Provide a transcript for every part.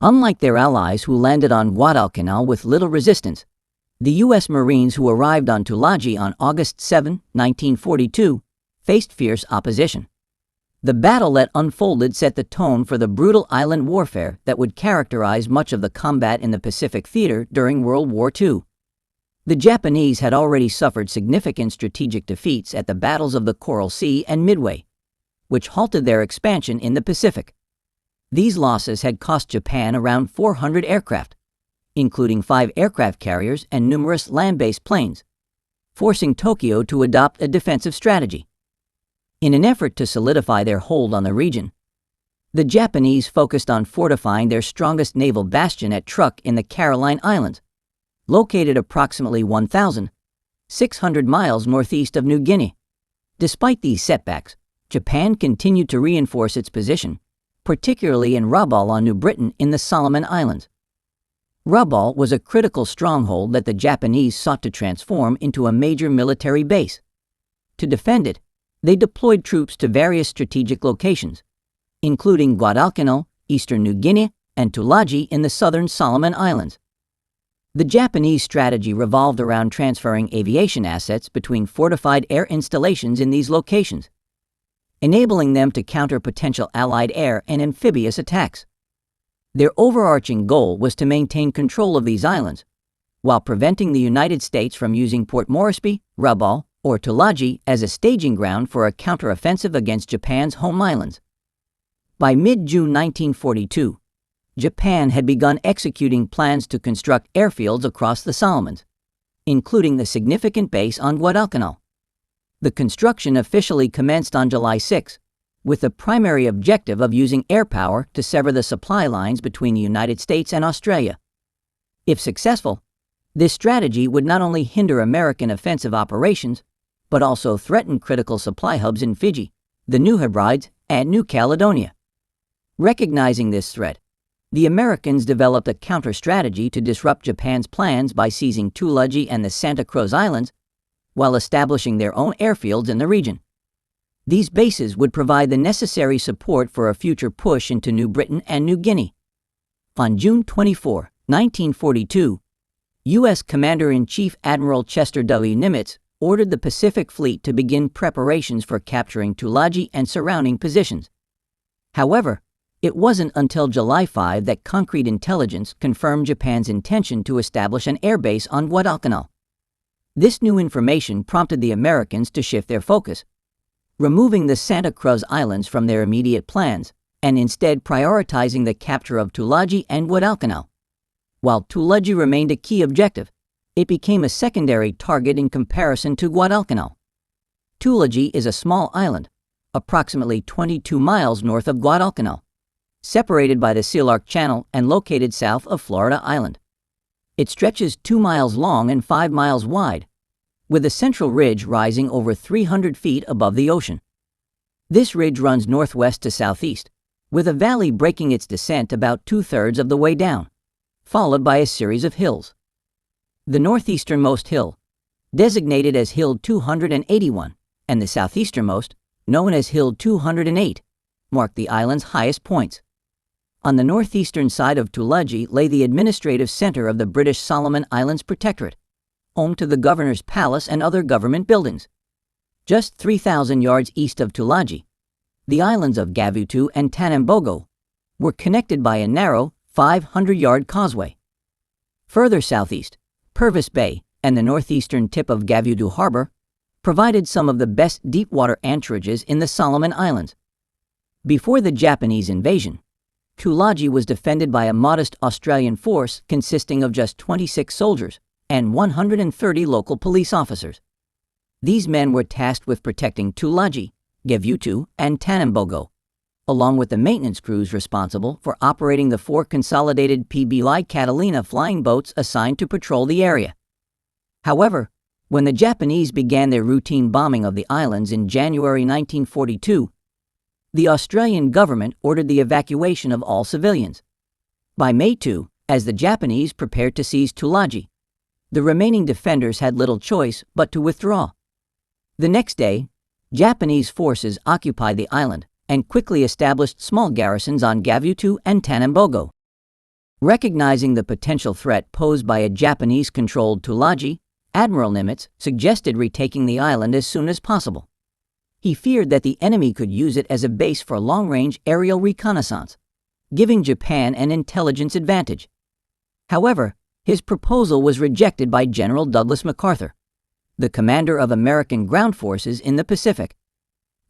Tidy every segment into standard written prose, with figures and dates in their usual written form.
Unlike their allies who landed on Guadalcanal with little resistance, the U.S. Marines who arrived on Tulagi on August 7, 1942, faced fierce opposition. The battle that unfolded set the tone for the brutal island warfare that would characterize much of the combat in the Pacific theater during World War II. The Japanese had already suffered significant strategic defeats at the battles of the Coral Sea and Midway, which halted their expansion in the Pacific. These losses had cost Japan around 400 aircraft, including 5 aircraft carriers and numerous land-based planes, forcing Tokyo to adopt a defensive strategy. In an effort to solidify their hold on the region, the Japanese focused on fortifying their strongest naval bastion at Truk in the Caroline Islands, located approximately 1,600 miles northeast of New Guinea. Despite these setbacks, Japan continued to reinforce its position, particularly in Rabaul on New Britain in the Solomon Islands. Rabaul was a critical stronghold that the Japanese sought to transform into a major military base. To defend it, they deployed troops to various strategic locations, including Guadalcanal, eastern New Guinea, and Tulagi in the southern Solomon Islands. The Japanese strategy revolved around transferring aviation assets between fortified air installations in these locations, enabling them to counter potential Allied air and amphibious attacks. Their overarching goal was to maintain control of these islands, while preventing the United States from using Port Moresby, Rabaul, or Tulagi as a staging ground for a counteroffensive against Japan's home islands. By mid-June 1942, Japan had begun executing plans to construct airfields across the Solomons, including the significant base on Guadalcanal. The construction officially commenced on July 6, with the primary objective of using air power to sever the supply lines between the United States and Australia. If successful, this strategy would not only hinder American offensive operations, but also threaten critical supply hubs in Fiji, the New Hebrides, and New Caledonia. Recognizing this threat, the Americans developed a counter-strategy to disrupt Japan's plans by seizing Tulagi and the Santa Cruz Islands, while establishing their own airfields in the region. These bases would provide the necessary support for a future push into New Britain and New Guinea. On June 24, 1942, U.S. Commander-in-Chief Admiral Chester W. Nimitz ordered the Pacific Fleet to begin preparations for capturing Tulagi and surrounding positions. However, it wasn't until July 5 that concrete intelligence confirmed Japan's intention to establish an airbase on Guadalcanal. This new information prompted the Americans to shift their focus, removing the Santa Cruz Islands from their immediate plans and instead prioritizing the capture of Tulagi and Guadalcanal. While Tulagi remained a key objective, it became a secondary target in comparison to Guadalcanal. Tulagi is a small island, approximately 22 miles north of Guadalcanal, separated by the Sealark Channel and located south of Florida Island. It stretches 2 miles long and 5 miles wide, with a central ridge rising over 300 feet above the ocean. This ridge runs northwest to southeast, with a valley breaking its descent about 2/3 of the way down, followed by a series of hills. The northeasternmost hill, designated as Hill 281, and the southeasternmost, known as Hill 208, mark the island's highest points. On the northeastern side of Tulagi lay the administrative center of the British Solomon Islands Protectorate, home to the governor's palace and other government buildings. Just 3,000 yards east of Tulagi, the islands of Gavutu and Tanambogo were connected by a narrow 500-yard causeway. Further southeast, Purvis Bay and the northeastern tip of Gavutu Harbor provided some of the best deep-water anchorages in the Solomon Islands. Before the Japanese invasion, Tulagi was defended by a modest Australian force consisting of just 26 soldiers and 130 local police officers. These men were tasked with protecting Tulagi, Gavutu, and Tanambogo, along with the maintenance crews responsible for operating the 4 consolidated PBY Catalina flying boats assigned to patrol the area. However, when the Japanese began their routine bombing of the islands in January 1942, the Australian government ordered the evacuation of all civilians. By May 2, as the Japanese prepared to seize Tulagi, the remaining defenders had little choice but to withdraw. The next day, Japanese forces occupied the island and quickly established small garrisons on Gavutu and Tanambogo. Recognizing the potential threat posed by a Japanese-controlled Tulagi, Admiral Nimitz suggested retaking the island as soon as possible. He feared that the enemy could use it as a base for long-range aerial reconnaissance, giving Japan an intelligence advantage. However, his proposal was rejected by General Douglas MacArthur, the commander of American ground forces in the Pacific.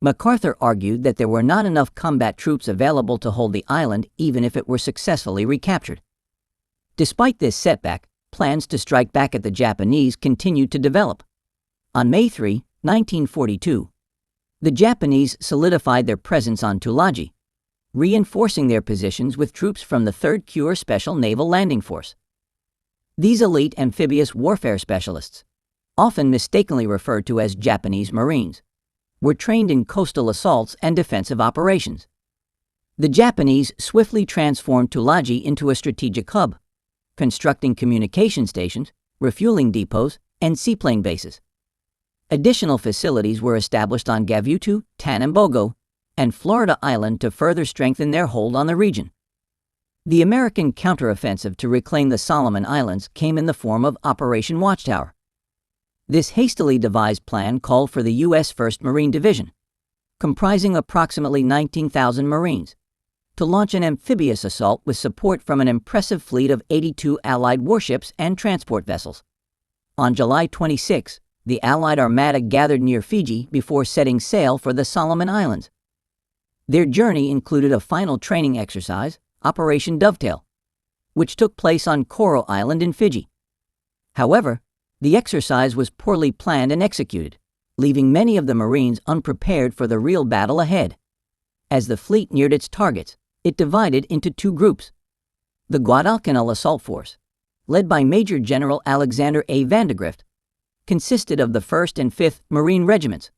MacArthur argued that there were not enough combat troops available to hold the island even if it were successfully recaptured. Despite this setback, plans to strike back at the Japanese continued to develop. On May 3, 1942, the Japanese solidified their presence on Tulagi, reinforcing their positions with troops from the 3rd Kure Special Naval Landing Force. These elite amphibious warfare specialists, often mistakenly referred to as Japanese Marines, were trained in coastal assaults and defensive operations. The Japanese swiftly transformed Tulagi into a strategic hub, constructing communication stations, refueling depots, and seaplane bases. Additional facilities were established on Gavutu, Tanambogo, and Florida Island to further strengthen their hold on the region. The American counteroffensive to reclaim the Solomon Islands came in the form of Operation Watchtower. This hastily devised plan called for the U.S. 1st Marine Division, comprising approximately 19,000 Marines, to launch an amphibious assault with support from an impressive fleet of 82 Allied warships and transport vessels. On July 26, the Allied Armada gathered near Fiji before setting sail for the Solomon Islands. Their journey included a final training exercise, Operation Dovetail, which took place on Coral Island in Fiji. However, the exercise was poorly planned and executed, leaving many of the Marines unprepared for the real battle ahead. As the fleet neared its targets, it divided into 2 groups. The Guadalcanal Assault Force, led by Major General Alexander A. Vandegrift, consisted of the 1st and 5th Marine Regiments,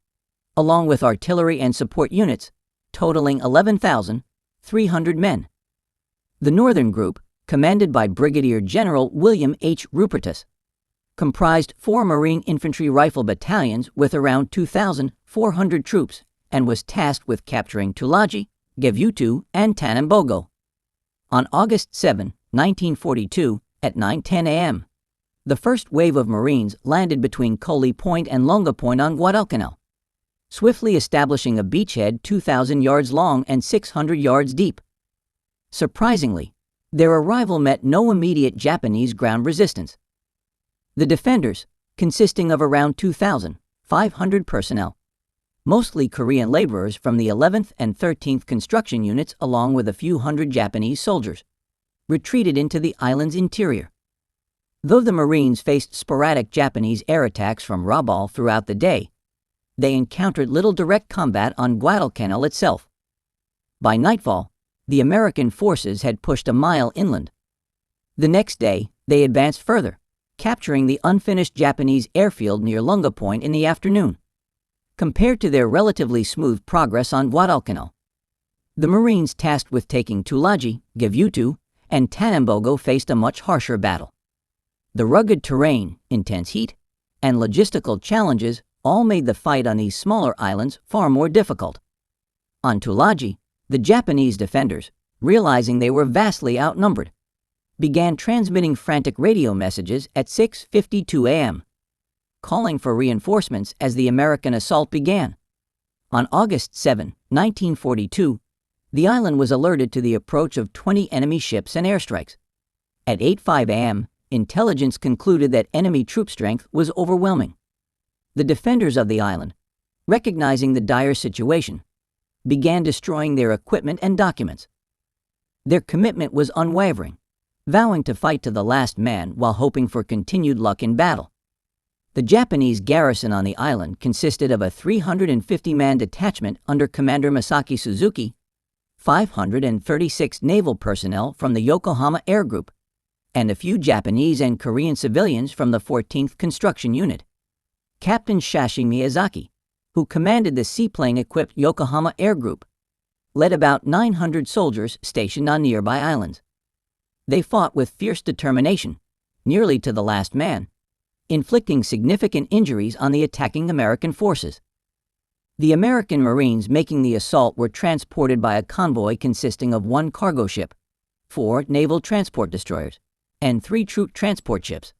along with artillery and support units, totaling 11,300 men. The Northern Group, commanded by Brigadier General William H. Rupertus, comprised 4 Marine Infantry Rifle battalions with around 2,400 troops and was tasked with capturing Tulagi, Gavutu, and Tanambogo. On August 7, 1942, at 9:10 a.m., the first wave of Marines landed between Coley Point and Longa Point on Guadalcanal, swiftly establishing a beachhead 2,000 yards long and 600 yards deep. Surprisingly, their arrival met no immediate Japanese ground resistance. The defenders, consisting of around 2,500 personnel, mostly Korean laborers from the 11th and 13th construction units along with a few hundred Japanese soldiers, retreated into the island's interior. Though the Marines faced sporadic Japanese air attacks from Rabaul throughout the day, they encountered little direct combat on Guadalcanal itself. By nightfall, the American forces had pushed a mile inland. The next day, they advanced further, capturing the unfinished Japanese airfield near Longa Point in the afternoon. Compared to their relatively smooth progress on Guadalcanal, the Marines tasked with taking Tulagi, Gavutu, and Tanambogo faced a much harsher battle. The rugged terrain, intense heat, and logistical challenges all made the fight on these smaller islands far more difficult. On Tulagi, the Japanese defenders, realizing they were vastly outnumbered, began transmitting frantic radio messages at 6:52 a.m., calling for reinforcements as the American assault began. On August 7, 1942, the island was alerted to the approach of 20 enemy ships and airstrikes. At 8:05 a.m., intelligence concluded that enemy troop strength was overwhelming. The defenders of the island, recognizing the dire situation, began destroying their equipment and documents. Their commitment was unwavering, vowing to fight to the last man while hoping for continued luck in battle. The Japanese garrison on the island consisted of a 350-man detachment under Commander Masaki Suzuki, 536 naval personnel from the Yokohama Air Group, and a few Japanese and Korean civilians from the 14th Construction Unit. Captain Shashi Miyazaki, who commanded the seaplane-equipped Yokohama Air Group, led about 900 soldiers stationed on nearby islands. They fought with fierce determination, nearly to the last man, inflicting significant injuries on the attacking American forces. The American Marines making the assault were transported by a convoy consisting of 1 cargo ship, 4 naval transport destroyers, and 3 troop transport ships.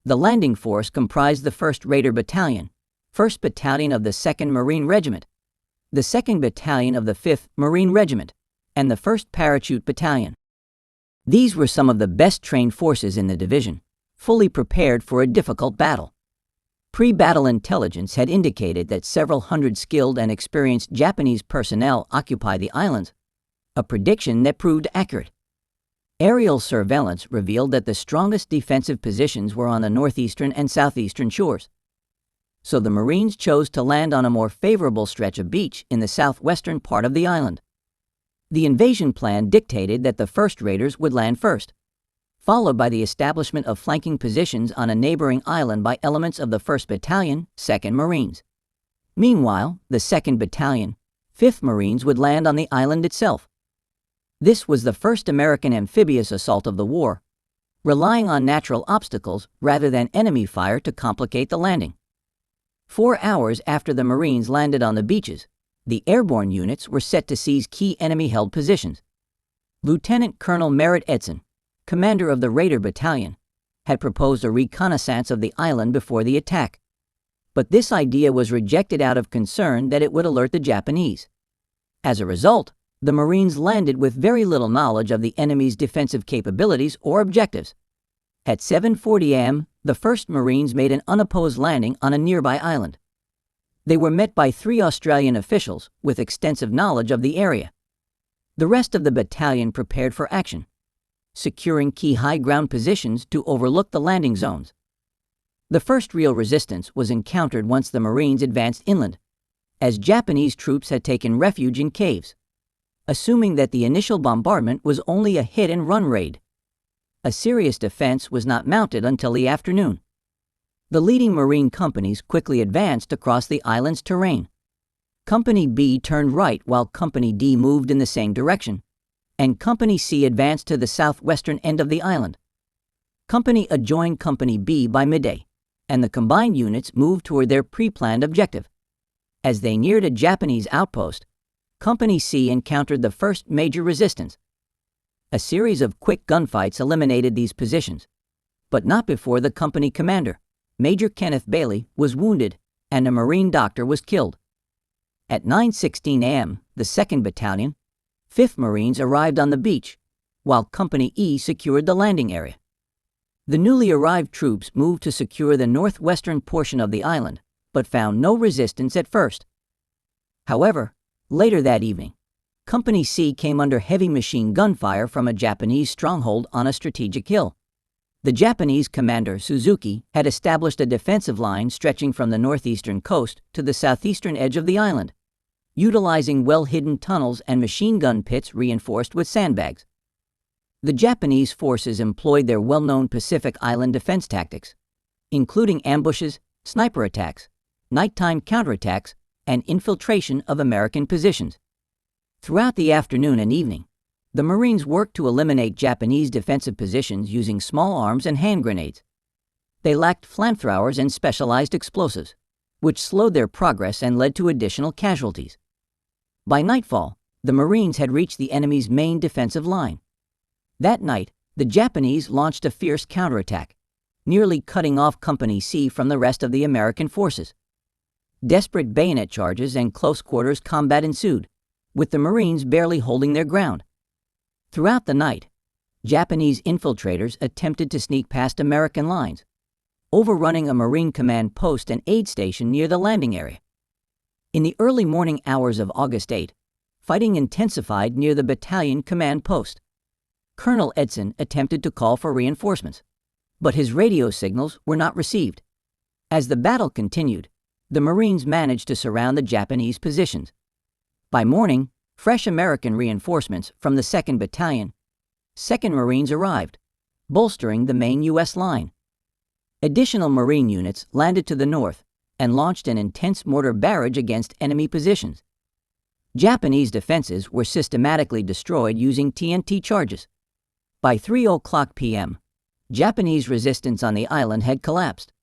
The landing force comprised the 1st Raider Battalion, 1st Battalion of the 2nd Marine Regiment, the 2nd Battalion of the 5th Marine Regiment, and the 1st Parachute Battalion. These were some of the best trained forces in the division, fully prepared for a difficult battle. Pre-battle intelligence had indicated that several hundred skilled and experienced Japanese personnel occupy the islands, a prediction that proved accurate. Aerial surveillance revealed that the strongest defensive positions were on the northeastern and southeastern shores. So the Marines chose to land on a more favorable stretch of beach in the southwestern part of the island. The invasion plan dictated that the 1st Raiders would land first, followed by the establishment of flanking positions on a neighboring island by elements of the 1st Battalion, 2nd Marines. Meanwhile, the 2nd Battalion, 5th Marines would land on the island itself. This was the first American amphibious assault of the war, relying on natural obstacles rather than enemy fire to complicate the landing. 4 hours after the Marines landed on the beaches, the airborne units were set to seize key enemy-held positions. Lieutenant Colonel Merritt Edson, commander of the Raider Battalion, had proposed a reconnaissance of the island before the attack. But this idea was rejected out of concern that it would alert the Japanese. As a result, the Marines landed with very little knowledge of the enemy's defensive capabilities or objectives. At 7:40 a.m., the 1st Marines made an unopposed landing on a nearby island. They were met by 3 Australian officials with extensive knowledge of the area. The rest of the battalion prepared for action, securing key high ground positions to overlook the landing zones. The first real resistance was encountered once the Marines advanced inland, as Japanese troops had taken refuge in caves, assuming that the initial bombardment was only a hit-and-run raid. A serious defense was not mounted until the afternoon. The leading Marine companies quickly advanced across the island's terrain. Company B turned right while Company D moved in the same direction, and Company C advanced to the southwestern end of the island. Company A joined Company B by midday, and the combined units moved toward their pre-planned objective. As they neared a Japanese outpost, Company C encountered the first major resistance. A series of quick gunfights eliminated these positions, but not before the company commander, Major Kenneth Bailey, was wounded and a Marine doctor was killed. At 9:16 a.m., the 2nd Battalion, 5th Marines arrived on the beach, while Company E secured the landing area. The newly arrived troops moved to secure the northwestern portion of the island, but found no resistance at first. However, later that evening, Company C came under heavy machine gun fire from a Japanese stronghold on a strategic hill. The Japanese commander, Suzuki, had established a defensive line stretching from the northeastern coast to the southeastern edge of the island, utilizing well-hidden tunnels and machine gun pits reinforced with sandbags. The Japanese forces employed their well-known Pacific Island defense tactics, including ambushes, sniper attacks, nighttime counterattacks, and infiltration of American positions. Throughout the afternoon and evening, the Marines worked to eliminate Japanese defensive positions using small arms and hand grenades. They lacked flamethrowers and specialized explosives, which slowed their progress and led to additional casualties. By nightfall, the Marines had reached the enemy's main defensive line. That night, the Japanese launched a fierce counterattack, nearly cutting off Company C from the rest of the American forces. Desperate bayonet charges and close-quarters combat ensued, with the Marines barely holding their ground. Throughout the night, Japanese infiltrators attempted to sneak past American lines, overrunning a Marine command post and aid station near the landing area. In the early morning hours of August 8, fighting intensified near the battalion command post. Colonel Edson attempted to call for reinforcements, but his radio signals were not received. As the battle continued, the Marines managed to surround the Japanese positions. By morning, fresh American reinforcements from the 2nd Battalion, 2nd Marines arrived, bolstering the main U.S. line. Additional Marine units landed to the north and launched an intense mortar barrage against enemy positions. Japanese defenses were systematically destroyed using TNT charges. By 3:00 p.m., Japanese resistance on the island had collapsed.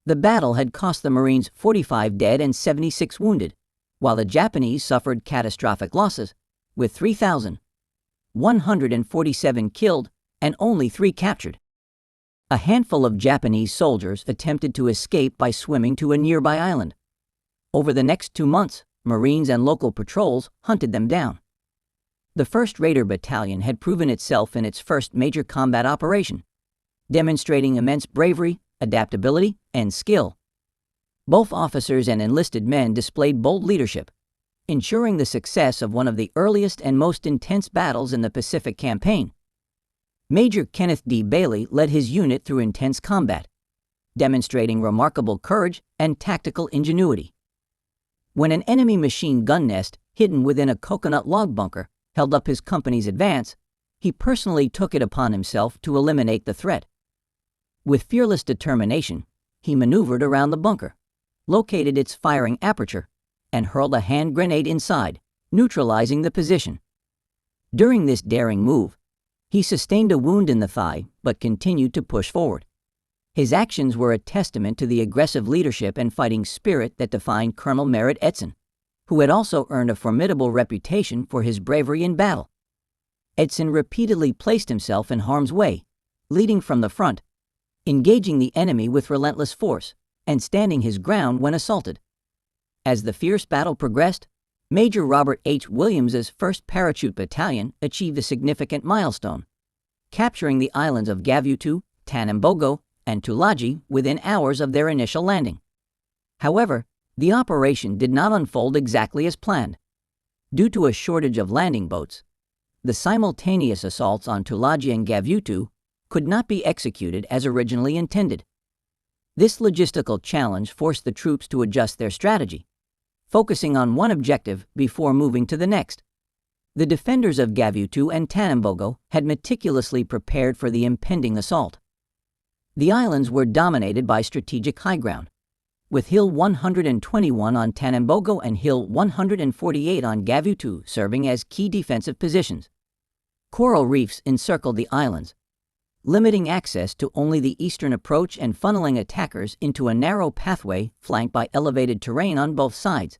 The battle had cost the Marines 45 dead and 76 wounded, while the Japanese suffered catastrophic losses, with 3,000, 147 killed, and only 3 captured. A handful of Japanese soldiers attempted to escape by swimming to a nearby island. Over the next 2 months, Marines and local patrols hunted them down. The 1st Raider Battalion had proven itself in its first major combat operation, demonstrating immense bravery, adaptability, and skill. Both officers and enlisted men displayed bold leadership, ensuring the success of one of the earliest and most intense battles in the Pacific Campaign. Major Kenneth D. Bailey led his unit through intense combat, demonstrating remarkable courage and tactical ingenuity. When an enemy machine gun nest hidden within a coconut log bunker held up his company's advance, he personally took it upon himself to eliminate the threat. With fearless determination, he maneuvered around the bunker, located its firing aperture, and hurled a hand grenade inside, neutralizing the position. During this daring move, he sustained a wound in the thigh but continued to push forward. His actions were a testament to the aggressive leadership and fighting spirit that defined Colonel Merritt Edson, who had also earned a formidable reputation for his bravery in battle. Edson repeatedly placed himself in harm's way, leading from the front, engaging the enemy with relentless force, and standing his ground when assaulted. As the fierce battle progressed, Major Robert H. Williams's 1st Parachute Battalion achieved a significant milestone, capturing the islands of Gavutu, Tanambogo, and Tulagi within hours of their initial landing. However, the operation did not unfold exactly as planned. Due to a shortage of landing boats, the simultaneous assaults on Tulagi and Gavutu could not be executed as originally intended. This logistical challenge forced the troops to adjust their strategy, focusing on one objective before moving to the next. The defenders of Gavutu and Tanambogo had meticulously prepared for the impending assault. The islands were dominated by strategic high ground, with Hill 121 on Tanambogo and Hill 148 on Gavutu serving as key defensive positions. Coral reefs encircled the islands, limiting access to only the eastern approach and funneling attackers into a narrow pathway flanked by elevated terrain on both sides.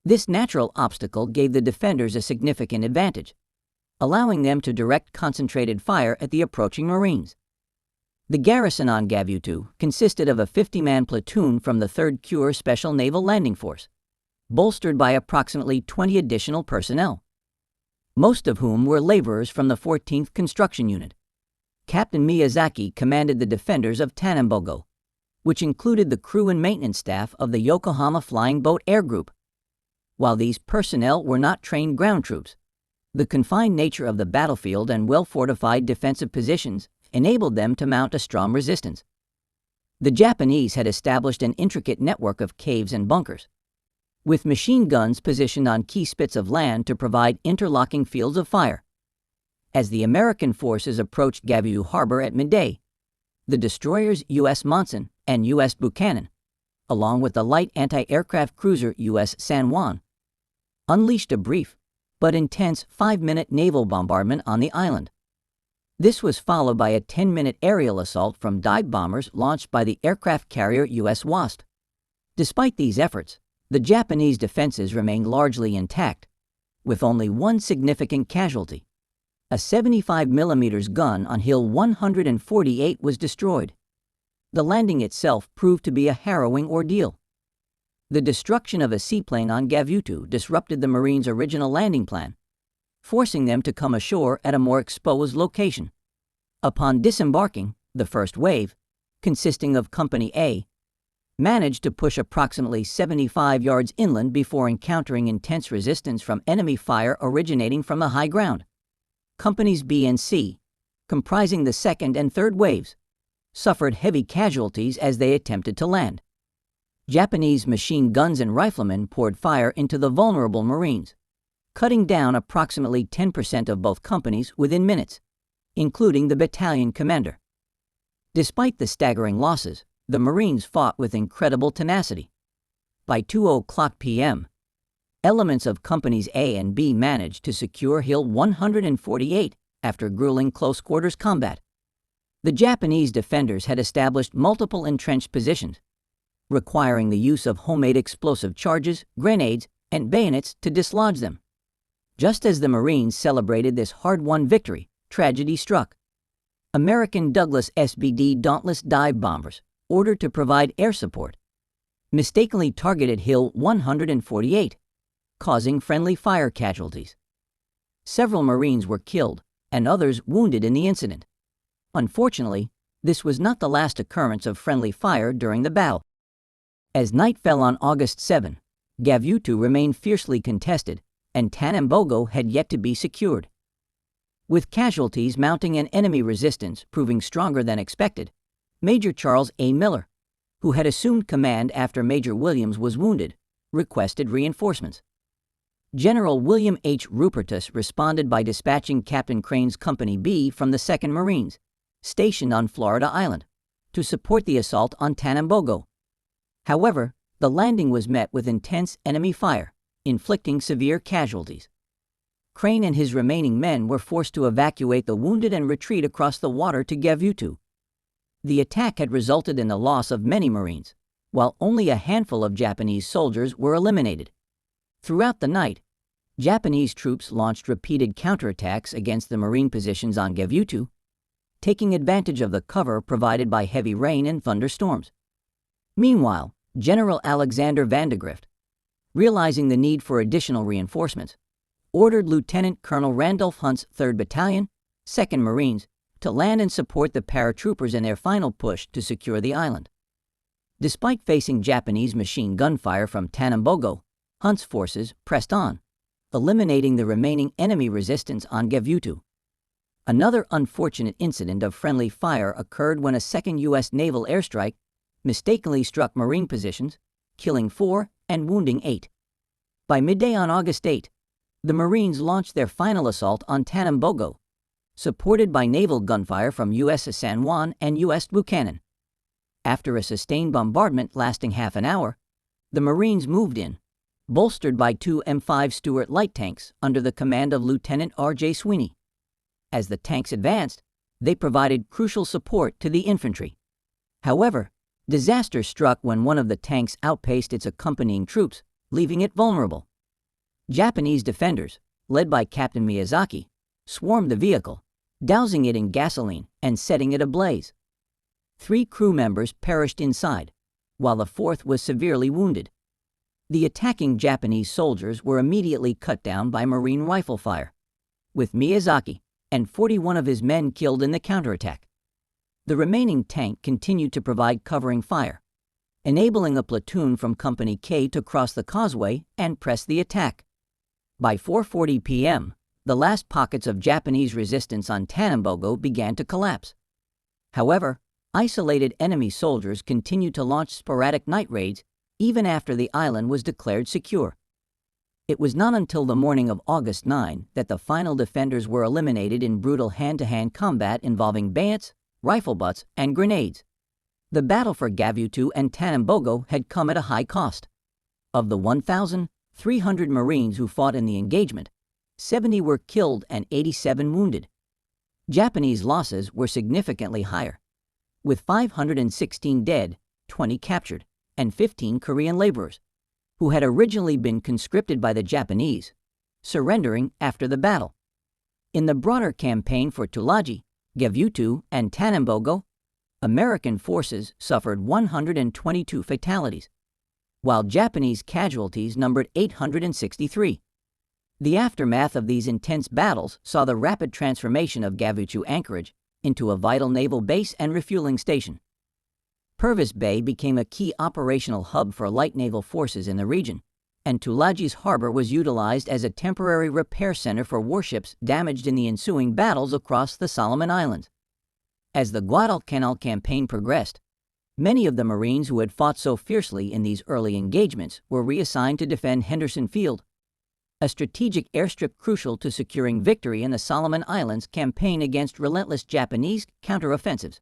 This natural obstacle gave the defenders a significant advantage, allowing them to direct concentrated fire at the approaching Marines. The garrison on Gavutu consisted of a 50-man platoon from the 3rd Cure Special Naval Landing Force, bolstered by approximately 20 additional personnel, most of whom were laborers from the 14th Construction Unit. Captain Miyazaki commanded the defenders of Tanambogo, which included the crew and maintenance staff of the Yokohama Flying Boat Air Group. While these personnel were not trained ground troops, the confined nature of the battlefield and well-fortified defensive positions enabled them to mount a strong resistance. The Japanese had established an intricate network of caves and bunkers, with machine guns positioned on key spits of land to provide interlocking fields of fire. As the American forces approached Gavutu Harbor at midday, the destroyers U.S. Monson and U.S. Buchanan, along with the light anti-aircraft cruiser U.S. San Juan, unleashed a brief but intense 5-minute naval bombardment on the island. This was followed by a 10-minute aerial assault from dive bombers launched by the aircraft carrier U.S. Wasp. Despite these efforts, the Japanese defenses remained largely intact, with only one significant casualty. A 75mm gun on Hill 148 was destroyed. The landing itself proved to be a harrowing ordeal. The destruction of a seaplane on Gavutu disrupted the Marines' original landing plan, forcing them to come ashore at a more exposed location. Upon disembarking, the first wave, consisting of Company A, managed to push approximately 75 yards inland before encountering intense resistance from enemy fire originating from the high ground. Companies B and C, comprising the second and third waves, suffered heavy casualties as they attempted to land. Japanese machine guns and riflemen poured fire into the vulnerable Marines, cutting down approximately 10% of both companies within minutes, including the battalion commander. Despite the staggering losses, the Marines fought with incredible tenacity. By 2:00 p.m., elements of Companies A and B managed to secure Hill 148 after grueling close-quarters combat. The Japanese defenders had established multiple entrenched positions, requiring the use of homemade explosive charges, grenades, and bayonets to dislodge them. Just as the Marines celebrated this hard-won victory, tragedy struck. American Douglas SBD Dauntless dive bombers, ordered to provide air support, mistakenly targeted Hill 148, causing friendly fire casualties. Several Marines were killed and others wounded in the incident. Unfortunately, this was not the last occurrence of friendly fire during the battle. As night fell on August 7, Gavutu remained fiercely contested, and Tanambogo had yet to be secured. With casualties mounting and enemy resistance proving stronger than expected, Major Charles A. Miller, who had assumed command after Major Williams was wounded, requested reinforcements. General William H. Rupertus responded by dispatching Captain Crane's Company B from the 2nd Marines, stationed on Florida Island, to support the assault on Tanambogo. However, the landing was met with intense enemy fire, inflicting severe casualties. Crane and his remaining men were forced to evacuate the wounded and retreat across the water to Gavutu. The attack had resulted in the loss of many Marines, while only a handful of Japanese soldiers were eliminated. Throughout the night, Japanese troops launched repeated counterattacks against the Marine positions on Gavutu, taking advantage of the cover provided by heavy rain and thunderstorms. Meanwhile, General Alexander Vandegrift, realizing the need for additional reinforcements, ordered Lieutenant Colonel Randolph Hunt's 3rd Battalion, 2nd Marines, to land and support the paratroopers in their final push to secure the island. Despite facing Japanese machine gun fire from Tanambogo, Hunt's forces pressed on, eliminating the remaining enemy resistance on Gavutu. Another unfortunate incident of friendly fire occurred when a second U.S. naval airstrike mistakenly struck Marine positions, killing 4 and wounding 8. By midday on August 8, the Marines launched their final assault on Tanambogo, supported by naval gunfire from U.S. San Juan and U.S. Buchanan. After a sustained bombardment lasting half an hour, the Marines moved in, bolstered by 2 M5 Stuart light tanks under the command of Lieutenant R.J. Sweeney. As the tanks advanced, they provided crucial support to the infantry. However, disaster struck when one of the tanks outpaced its accompanying troops, leaving it vulnerable. Japanese defenders, led by Captain Miyazaki, swarmed the vehicle, dousing it in gasoline and setting it ablaze. 3 crew members perished inside, while the 4th was severely wounded. The attacking Japanese soldiers were immediately cut down by Marine rifle fire, with Miyazaki and 41 of his men killed in the counterattack. The remaining tank continued to provide covering fire, enabling a platoon from Company K to cross the causeway and press the attack. By 4:40 p.m., the last pockets of Japanese resistance on Tanambogo began to collapse. However, isolated enemy soldiers continued to launch sporadic night raids even after the island was declared secure. It was not until the morning of August 9 that the final defenders were eliminated in brutal hand-to-hand combat involving bayonets, rifle butts, and grenades. The battle for Gavutu and Tanambogo had come at a high cost. Of the 1,300 Marines who fought in the engagement, 70 were killed and 87 wounded. Japanese losses were significantly higher, with 516 dead, 20 captured, and 15 Korean laborers, who had originally been conscripted by the Japanese, surrendering after the battle. In the broader campaign for Tulagi, Gavutu, and Tanambogo, American forces suffered 122 fatalities, while Japanese casualties numbered 863. The aftermath of these intense battles saw the rapid transformation of Gavutu anchorage into a vital naval base and refueling station. Purvis Bay became a key operational hub for light naval forces in the region, and Tulagi's harbor was utilized as a temporary repair center for warships damaged in the ensuing battles across the Solomon Islands. As the Guadalcanal campaign progressed, many of the Marines who had fought so fiercely in these early engagements were reassigned to defend Henderson Field, a strategic airstrip crucial to securing victory in the Solomon Islands campaign against relentless Japanese counteroffensives.